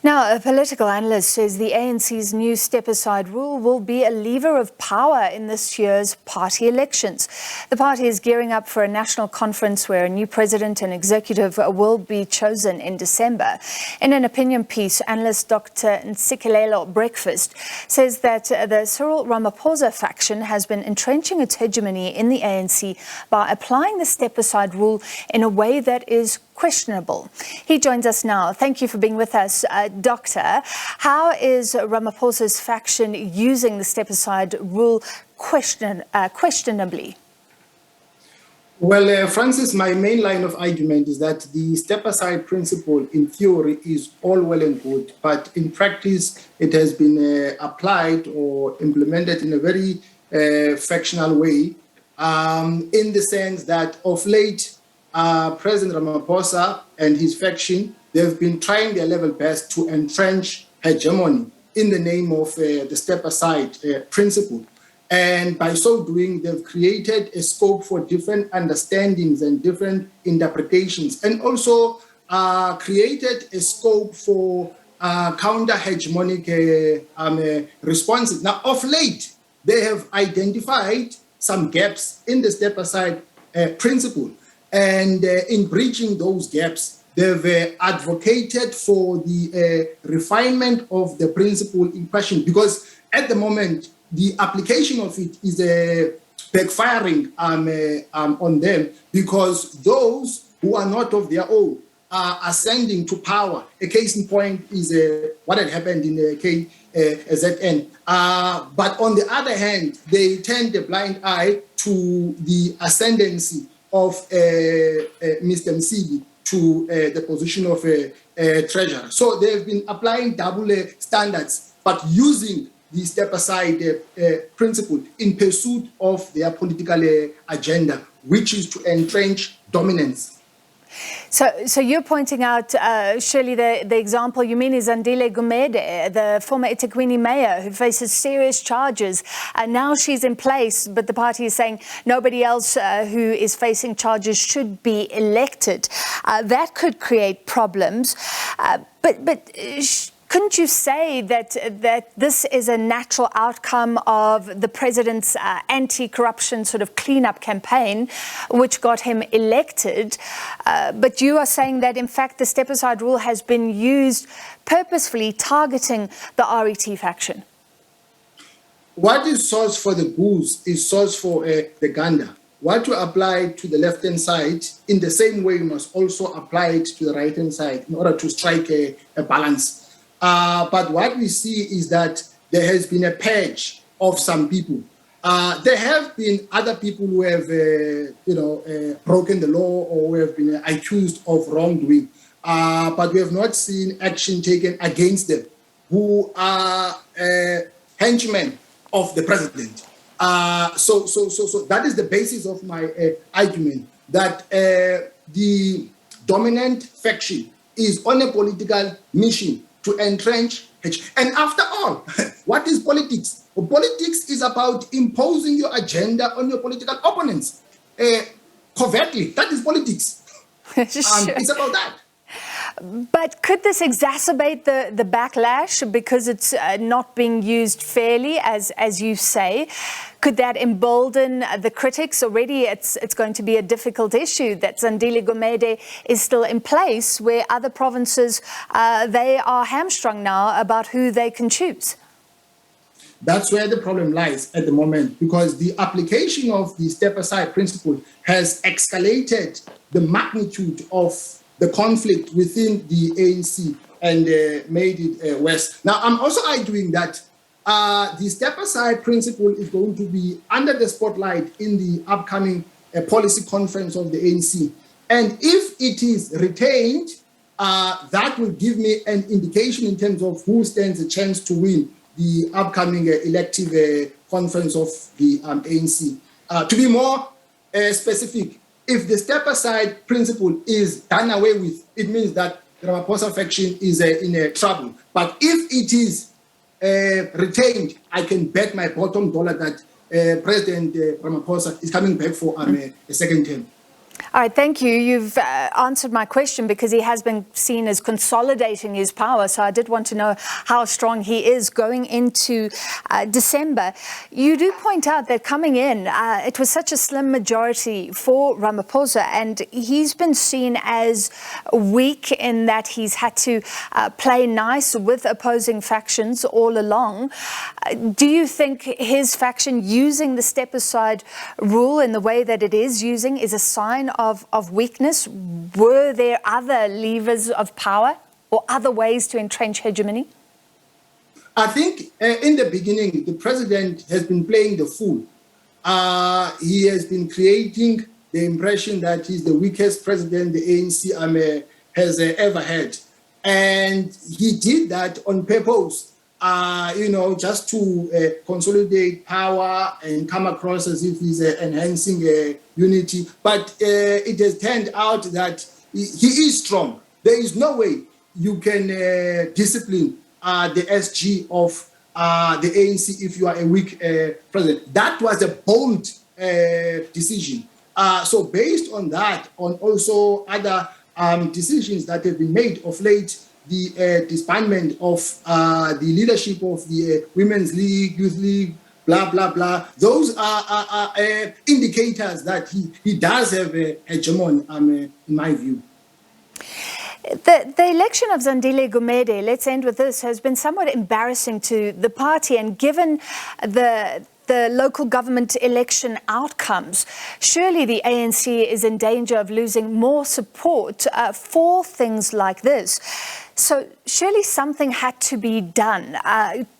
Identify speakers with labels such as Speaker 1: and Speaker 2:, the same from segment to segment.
Speaker 1: Now, a political analyst says the ANC's new step-aside rule will be a lever of power in this year's party elections. The party is gearing up for a national conference where a new president and executive will be chosen in December. In an opinion piece, analyst Dr Ntsikelelo Breakfast says that the Cyril Ramaphosa faction has been entrenching its hegemony in the ANC by applying the step-aside rule in a way that is questionable. He joins us now. Thank you for being with us, Doctor. How is Ramaphosa's faction using the step-aside rule questionably?
Speaker 2: Well, Francis, my main line of argument is that the step-aside principle in theory is all well and good, but in practice it has been applied or implemented in a very factional way, in the sense that of late, President Ramaphosa and his faction, they've been trying their level best to entrench hegemony in the name of the step-aside principle. And by so doing, they've created a scope for different understandings and different interpretations, and also created a scope for counter-hegemonic responses. Now, of late, they have identified some gaps in the step-aside principle. And in breaching those gaps, they've advocated for the refinement of the principle in question, because at the moment, the application of it is backfiring on them, because those who are not of their own are ascending to power. A case in point is what had happened in KZN. But on the other hand, they turned a blind eye to the ascendancy of Mr. Msidi to the position of treasurer. So they've been applying double standards, but using the step-aside principle in pursuit of their political agenda, which is to entrench dominance.
Speaker 1: So you're pointing out, surely the example you mean is Andile Gumede, the former eThekwini mayor who faces serious charges. Now she's in place, but the party is saying nobody else who is facing charges should be elected. That could create problems. But couldn't you say that this is a natural outcome of the president's anti-corruption sort of cleanup campaign, which got him elected? But you are saying that, in fact, the step-aside rule has been used purposefully targeting the RET faction.
Speaker 2: What is source for the goose is source for the gander. What you apply to the left-hand side, in the same way, you must also apply it to the right-hand side in order to strike a balance. But what we see is that there has been a purge of some people. There have been other people who have, broken the law or who have been accused of wrongdoing. But we have not seen action taken against them, who are henchmen of the president. So that is the basis of my argument, that the dominant faction is on a political mission to entrench. And after all, what is politics? Well, politics is about imposing your agenda on your political opponents covertly. That is politics.
Speaker 1: Sure.
Speaker 2: It's about that.
Speaker 1: But could this exacerbate the backlash because it's not being used fairly, as you say? Could that embolden the critics? Already it's going to be a difficult issue that Zandile Gumede is still in place, where other provinces, they are hamstrung now about who they can choose.
Speaker 2: That's where the problem lies at the moment, because the application of the step-aside principle has escalated the magnitude of the conflict within the ANC and made it worse. Now, I'm also arguing that the step-aside principle is going to be under the spotlight in the upcoming policy conference of the ANC. And if it is retained, that will give me an indication in terms of who stands a chance to win the upcoming elective conference of the ANC. To be more specific, if the step-aside principle is done away with, it means that the Ramaphosa faction is in trouble. But if it is retained, I can bet my bottom dollar that President Ramaphosa is coming back for a second term.
Speaker 1: All right, thank you. You've answered my question because he has been seen as consolidating his power. So I did want to know how strong he is going into December. You do point out that coming in, it was such a slim majority for Ramaphosa, and he's been seen as weak in that he's had to play nice with opposing factions all along. Do you think his faction using the step-aside rule in the way that it is using is a sign of weakness? Were there other levers of power or other ways to entrench hegemony?
Speaker 2: I think in the beginning, the president has been playing the fool. He has been creating the impression that he's the weakest president the ANC has ever had. And he did that on purpose, just to consolidate power and come across as if he's enhancing unity. But it has turned out that he is strong. There is no way you can discipline the SG of the ANC if you are a weak president. That was a bold decision. So based on that, on also other decisions that have been made of late, the disbandment of the leadership of the Women's League, Youth League, blah, blah, blah. Those are indicators that he does have a hegemony, in my view.
Speaker 1: The election of Zandile Gumede, let's end with this, has been somewhat embarrassing to the party, and given the local government election outcomes, surely the ANC is in danger of losing more support for things like this. So surely something had to be done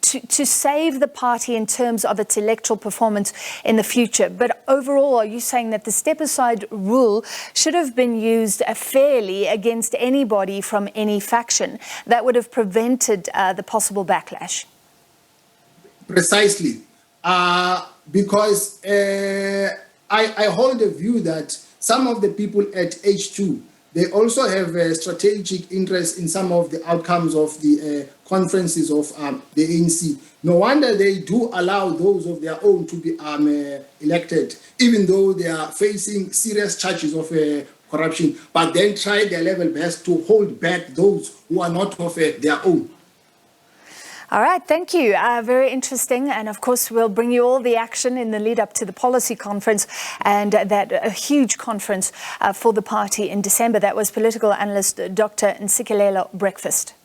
Speaker 1: to save the party in terms of its electoral performance in the future. But overall, are you saying that the step-aside rule should have been used fairly against anybody from any faction that would have prevented the possible backlash?
Speaker 2: Precisely. Because I hold the view that some of the people at H2, they also have a strategic interest in some of the outcomes of the conferences of the ANC. No wonder they do allow those of their own to be elected, even though they are facing serious charges of corruption, but then try their level best to hold back those who are not of their own.
Speaker 1: All right, thank you. Very interesting. And of course, we'll bring you all the action in the lead up to the policy conference and a huge conference for the party in December. That was political analyst Dr Ntsikelelo Breakfast.